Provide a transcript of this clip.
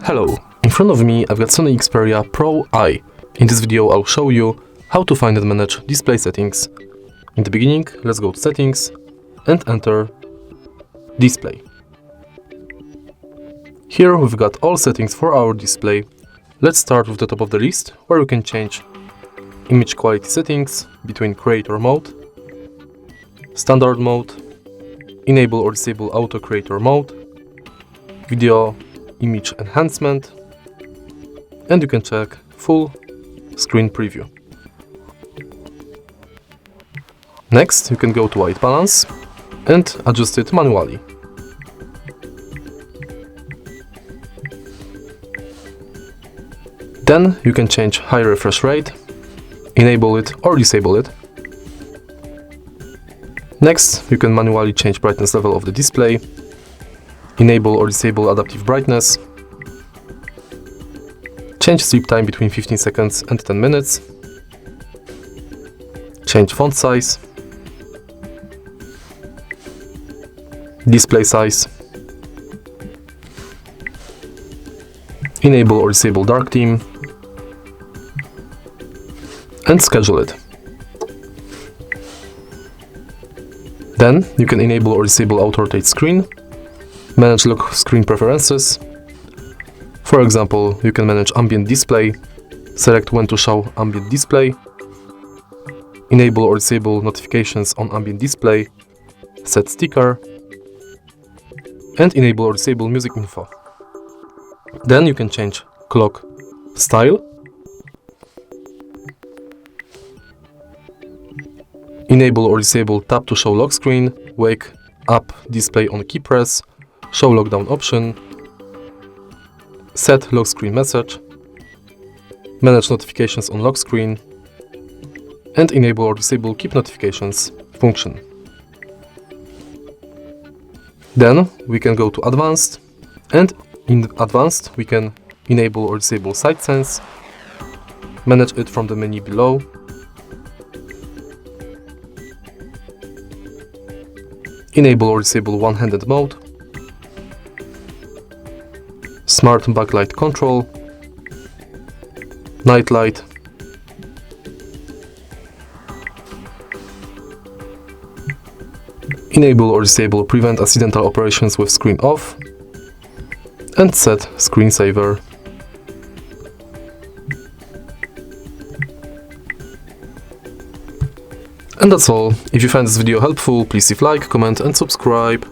Hello, in front of me I've got Sony Xperia Pro I. In this video I'll show you how to find and manage display settings. In the beginning, let's go to Settings and enter Display. Here we've got all settings for our display. Let's start with the top of the list, where we can change image quality settings between Creator Mode, Standard Mode, Enable or Disable Auto Creator Mode, Video Image Enhancement, and you can check Full Screen Preview. Next, you can go to White Balance and adjust it manually. Then you can change high refresh rate, enable it or disable it. Next, you can manually change brightness level of the display, enable or disable adaptive brightness, change sleep time between 15 seconds and 10 minutes, change font size, display size, enable or disable dark theme, and schedule it. Then you can enable or disable auto rotate screen, manage lock screen preferences. For example, you can manage ambient display, select when to show ambient display, enable or disable notifications on ambient display, set sticker, and enable or disable music info. Then you can change clock style, enable or disable tap to show lock screen, wake up display on key press, show lockdown option, set lock screen message, manage notifications on lock screen, and enable or disable keep notifications function. Then we can go to Advanced, and in Advanced we can enable or disable Side Sense, manage it from the menu below, enable or disable one-handed mode, smart backlight control, night light, enable or disable prevent accidental operations with screen off, and set screensaver. And that's all. If you find this video helpful, please leave like, comment and subscribe.